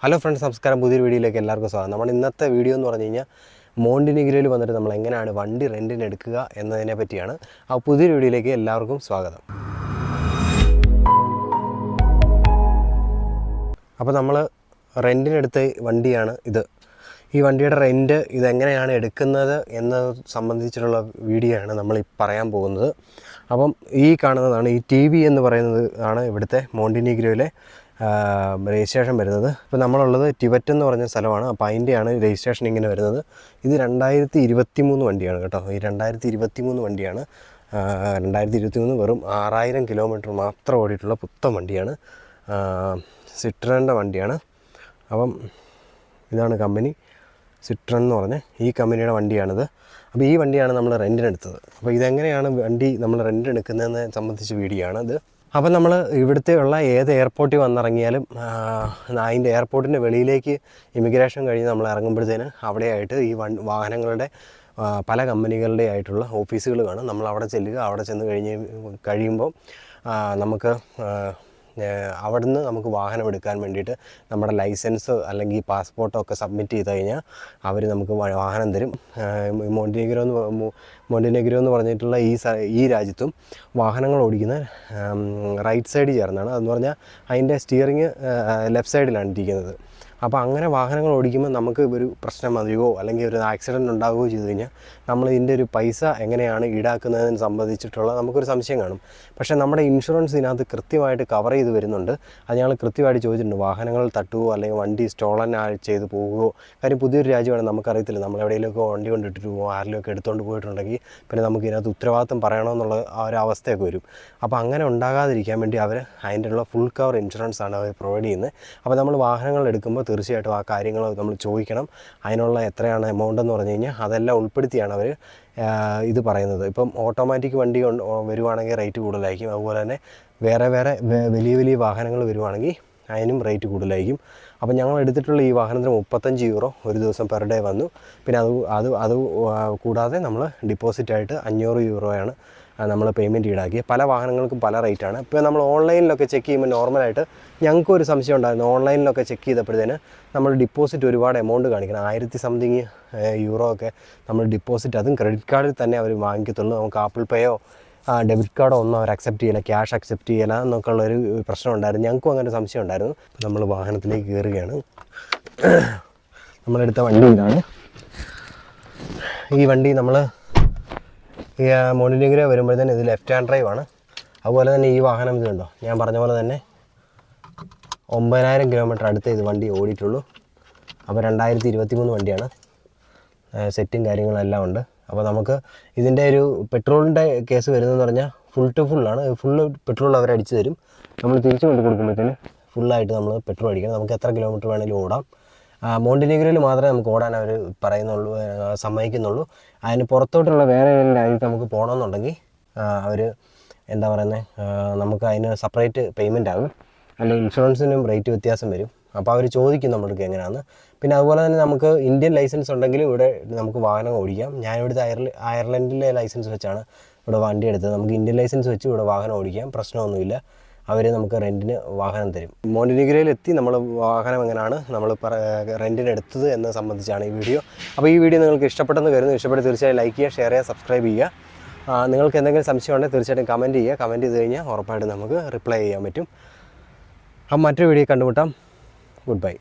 Hello friends, നമസ്കാരം. പുതിയൊരു വീഡിയോയിലേക്ക് എല്ലാവർക്കും സ്വാഗതം. നമ്മൾ ഇന്നത്തെ വീഡിയോ എന്ന് പറഞ്ഞു കഴിഞ്ഞാൽ മോണ്ടിനെഗ്രോയിൽ വന്നിട്ട് നമ്മൾ എങ്ങനെയാണ് വണ്ടി റെൻറ്റിന് എടുക്കുക എന്നതിനെ പറ്റിയാണ്. ആ പുതിയൊരു വീഡിയോയിലേക്ക് എല്ലാവർക്കും സ്വാഗതം. അപ്പോൾ നമ്മൾ റെൻറ്റിനെടുത്ത വണ്ടിയാണ് ഇത്. ഈ വണ്ടിയുടെ റെൻറ്റ് ഇതെങ്ങനെയാണ് എടുക്കുന്നത് എന്നത് സംബന്ധിച്ചിട്ടുള്ള വീഡിയോ ആണ് നമ്മൾ ഈ പറയാൻ പോകുന്നത്. അപ്പം ഈ കാണുന്നതാണ് ഈ TV എന്ന് പറയുന്നത് ആണ് ഇവിടുത്തെ മോണ്ടിനെഗ്രോയിലെ രജിസ്ട്രേഷൻ വരുന്നത്. ഇപ്പോൾ നമ്മളുള്ളത് ടിവറ്റ് എന്ന് പറഞ്ഞ സ്ഥലമാണ്. അപ്പോൾ അതിൻ്റെയാണ് രജിസ്ട്രേഷൻ ഇങ്ങനെ വരുന്നത്. ഇത് 2023 വണ്ടിയാണ് കേട്ടോ. ഈ 2023 വണ്ടിയാണ്. 2023 വെറും 6000 കിലോമീറ്റർ മാത്രം ഓടിയിട്ടുള്ള പുത്തൻ വണ്ടിയാണ്. സിട്രൻ്റെ വണ്ടിയാണ്. അപ്പം ഇതാണ് കമ്പനി സിട്രൻ എന്ന് പറഞ്ഞ് ഈ കമ്പനിയുടെ വണ്ടിയാണിത്. അപ്പോൾ ഈ വണ്ടിയാണ് നമ്മൾ റെൻറ്റിനെടുത്തത്. അപ്പോൾ ഇതെങ്ങനെയാണ് വണ്ടി നമ്മൾ റെൻറ്റിനെടുക്കുന്നതെന്ന് സംബന്ധിച്ച വീഡിയോ ആണ് ഇത്. അപ്പം നമ്മൾ ഇവിടുത്തെ ഉള്ള ഏത് എയർപോർട്ടിൽ വന്നിറങ്ങിയാലും അതിൻ്റെ എയർപോർട്ടിൻ്റെ വെളിയിലേക്ക് ഇമിഗ്രേഷൻ കഴിഞ്ഞ് നമ്മൾ ഇറങ്ങുമ്പോഴത്തേന് അവിടെയായിട്ട് ഈ വാഹനങ്ങളുടെ പല കമ്പനികളുടെ ആയിട്ടുള്ള ഓഫീസുകൾ കാണും. നമ്മൾ അവിടെ ചെല്ലുക. അവിടെ ചെന്ന് കഴിയുമ്പോൾ നമുക്ക് അവിടുന്ന് നമുക്ക് വാഹനം എടുക്കാൻ വേണ്ടിയിട്ട് നമ്മുടെ ലൈസൻസ് അല്ലെങ്കിൽ പാസ്പോർട്ടോ ഒക്കെ സബ്മിറ്റ് ചെയ്ത് കഴിഞ്ഞാൽ അവർ നമുക്ക് വാഹനം തരും. മോണ്ടിനെഗ്രോ എന്ന് പറഞ്ഞിട്ടുള്ള ഈ രാജ്യത്തും വാഹനങ്ങൾ ഓടിക്കുന്ന റൈറ്റ് സൈഡിൽ ചേർന്നാണ്. അതെന്ന് പറഞ്ഞാൽ അതിൻ്റെ സ്റ്റിയറിങ് ലെഫ്റ്റ് സൈഡിലാണ് ഇരിക്കുന്നത്. അപ്പോൾ അങ്ങനെ വാഹനങ്ങൾ ഓടിക്കുമ്പോൾ നമുക്ക് ഒരു പ്രശ്നം വരികയോ അല്ലെങ്കിൽ ഒരു ആക്സിഡൻറ്റ് ഉണ്ടാവുകയോ ചെയ്തു കഴിഞ്ഞാൽ നമ്മൾ ഇതിൻ്റെ ഒരു പൈസ എങ്ങനെയാണ് ഈടാക്കുന്നതിന് സംബന്ധിച്ചിട്ടുള്ള നമുക്കൊരു സംശയം കാണും. പക്ഷേ നമ്മുടെ ഇൻഷുറൻസ് ഇതിനകത്ത് കൃത്യമായിട്ട് കവർ ചെയ്ത് വരുന്നുണ്ട്. അത് ഞങ്ങൾ കൃത്യമായിട്ട് ചോദിച്ചിട്ടുണ്ട്. വാഹനങ്ങൾ തട്ടുകയോ അല്ലെങ്കിൽ വണ്ടി സ്റ്റോളൻ ചെയ്ത് പോകുകയോ, കാര്യം പുതിയൊരു രാജ്യമാണ്, നമുക്കറിയത്തില്ല. നമ്മൾ എവിടെയെങ്കിലുമൊക്കെ വണ്ടി കൊണ്ടിട്ടിട്ട് പോകുമോ ആരിലൊക്കെ എടുത്തുകൊണ്ട് പോയിട്ടുണ്ടെങ്കിൽ പിന്നെ നമുക്ക് ഇതിനകത്ത് ഉത്തരവാദിത്തം പറയണമെന്നുള്ള ആ ഒരു അവസ്ഥയൊക്കെ വരും. അപ്പോൾ അങ്ങനെ ഉണ്ടാകാതിരിക്കാൻ വേണ്ടി അവർ അതിൻ്റെ ഉള്ള ഫുൾ കവർ ഇൻഷുറൻസ് ആണ് അവർ പ്രൊവൈഡ് ചെയ്യുന്നത്. അപ്പോൾ നമ്മൾ വാഹനങ്ങൾ എടുക്കുമ്പോൾ തീർച്ചയായിട്ടും ആ കാര്യങ്ങൾ നമ്മൾ ചോദിക്കണം. അതിനുള്ള എത്രയാണ് എമൗണ്ട് എന്ന് പറഞ്ഞു കഴിഞ്ഞാൽ അതെല്ലാം ഉൾപ്പെടുത്തിയാണ് അവർ ഇത് പറയുന്നത്. ഇപ്പം ഓട്ടോമാറ്റിക് വണ്ടി വരുവാണെങ്കിൽ റേറ്റ് കൂടുതലായിരിക്കും. അതുപോലെ തന്നെ വേറെ വലിയ വലിയ വാഹനങ്ങൾ വരുവാണെങ്കിൽ അതിനും റേറ്റ് കൂടുതലായിരിക്കും. അപ്പോൾ ഞങ്ങൾ എടുത്തിട്ടുള്ള ഈ വാഹനത്തിന് 35 യൂറോ ഒരു ദിവസം പെർ ഡേ വന്നു. പിന്നെ അത് കൂടാതെ നമ്മൾ ഡിപ്പോസിറ്റായിട്ട് 500 യൂറോയാണ് നമ്മൾ പേയ്മെൻറ്റ് ഈടാക്കി. പല വാഹനങ്ങൾക്കും പല റേറ്റാണ്. ഇപ്പോൾ നമ്മൾ ഓൺലൈനിലൊക്കെ ചെക്ക് ചെയ്യുമ്പോൾ നോർമലായിട്ട് ഞങ്ങൾക്കൊരു സംശയം ഉണ്ടായിരുന്നു. ഓൺലൈനിലൊക്കെ ചെക്ക് ചെയ്തപ്പോഴത്തേന് നമ്മൾ ഡിപ്പോസിറ്റ് ഒരുപാട് എമൗണ്ട് കാണിക്കണം. 1000 സംതിങ് യൂറോ ഒക്കെ നമ്മൾ ഡിപ്പോസിറ്റ്, അതും ക്രെഡിറ്റ് കാർഡിൽ തന്നെ അവർ വാങ്ങിക്കത്തുള്ളൂ. നമുക്ക് ആപ്പിൾ പേയോ ഡെബിറ്റ് കാർഡോ ഒന്നും അവർ അക്സെപ്റ്റ് ചെയ്യില്ല, ക്യാഷ് അക്സെപ്റ്റ് ചെയ്യില്ല എന്നൊക്കെ ഉള്ളൊരു പ്രശ്നം ഉണ്ടായിരുന്നു. ഞങ്ങൾക്കും അങ്ങനെ സംശയം ഉണ്ടായിരുന്നു. നമ്മൾ വാഹനത്തിലേക്ക് കയറുകയാണ്. നമ്മളെടുത്ത വണ്ടി ഇതാണ്. ഈ വണ്ടി നമ്മൾ ഈ മോണ്ടിനെഗ്രോ വരുമ്പോഴത്തേന് ഇത് ലെഫ്റ്റ് ഹാൻഡ് ഡ്രൈവ് ആണ്. അതുപോലെ തന്നെ ഈ വാഹനം ഇതുണ്ടോ, ഞാൻ പറഞ്ഞ പോലെ തന്നെ 9000 കിലോമീറ്റർ അടുത്ത് ഇത് വണ്ടി ഓടിയിട്ടുള്ളൂ. അപ്പോൾ 2023 വണ്ടിയാണ്. സെറ്റും കാര്യങ്ങളെല്ലാം ഉണ്ട്. അപ്പോൾ നമുക്ക് ഇതിൻ്റെ ഒരു പെട്രോളിൻ്റെ കേസ് വരുന്നതെന്ന് പറഞ്ഞാൽ ഫുൾ ടു ഫുള്ളാണ്. ഫുള്ള് പെട്രോൾ അവർ അടിച്ചു തരും. നമ്മൾ തിരിച്ചു കൊണ്ട് കൊടുക്കുമ്പോഴത്തേന് ഫുള്ളായിട്ട് നമ്മൾ പെട്രോൾ അടിക്കണം. നമുക്ക് എത്ര കിലോമീറ്റർ വേണമെങ്കിലും ഓടാം. മോണ്ടിനെഗ്രോയിൽ മാത്രമേ നമുക്ക് ഓടാൻ അവർ പറയുന്നുള്ളൂ, സമ്മതിക്കുന്നുള്ളൂ. അതിന് പുറത്തോട്ടുള്ള വേറെ രാജ്യത്ത് നമുക്ക് പോകണമെന്നുണ്ടെങ്കിൽ അവർ എന്താ പറയുന്നത്, നമുക്ക് അതിന് സെപ്പറേറ്റ് പേയ്മെൻ്റ് ആകും. അല്ലെങ്കിൽ ഇൻഷുറൻസിനും റേറ്റ് വ്യത്യാസം വരും. അപ്പോൾ അവർ ചോദിക്കും നമ്മൾക്ക് എങ്ങനെയാണെന്ന്. പിന്നെ അതുപോലെ തന്നെ നമുക്ക് ഇന്ത്യൻ ലൈസൻസ് ഉണ്ടെങ്കിലും ഇവിടെ നമുക്ക് വാഹനം ഓടിക്കാം. ഞാനിവിടുത്തെ അയർലൻഡിലെ ലൈസൻസ് വെച്ചാണ് ഇവിടെ വണ്ടി എടുത്തത്. നമുക്ക് ഇന്ത്യൻ ലൈസൻസ് വെച്ച് ഇവിടെ വാഹനം ഓടിക്കാം, പ്രശ്നമൊന്നുമില്ല. അവർ നമുക്ക് റെൻറ്റിന് വാഹനം തരും. മോണ്ടിനെഗ്രോയിൽ എത്തി നമ്മൾ വാഹനം എങ്ങനെയാണ് നമ്മൾ റെൻറ്റിന് എടുത്തത് എന്നത് സംബന്ധിച്ചാണ് ഈ വീഡിയോ. അപ്പോൾ ഈ വീഡിയോ നിങ്ങൾക്ക് ഇഷ്ടപ്പെട്ടെന്ന് കരുതുന്നു. ഇഷ്ടപ്പെട്ട് തീർച്ചയായും ലൈക്ക് ചെയ്യുക, ഷെയർ ചെയ്യുക, സബ്സ്ക്രൈബ് ചെയ്യുക. നിങ്ങൾക്ക് എന്തെങ്കിലും സംശയം ഉണ്ടെങ്കിൽ തീർച്ചയായിട്ടും കമൻറ്റ് ചെയ്യുക. കമൻറ്റ് ചെയ്ത് കഴിഞ്ഞാൽ ഉറപ്പായിട്ടും നമുക്ക് റിപ്ലൈ ചെയ്യാൻ പറ്റും. അപ്പം മറ്റൊരു വീഡിയോ കണ്ടുമുട്ടാം. Good bye.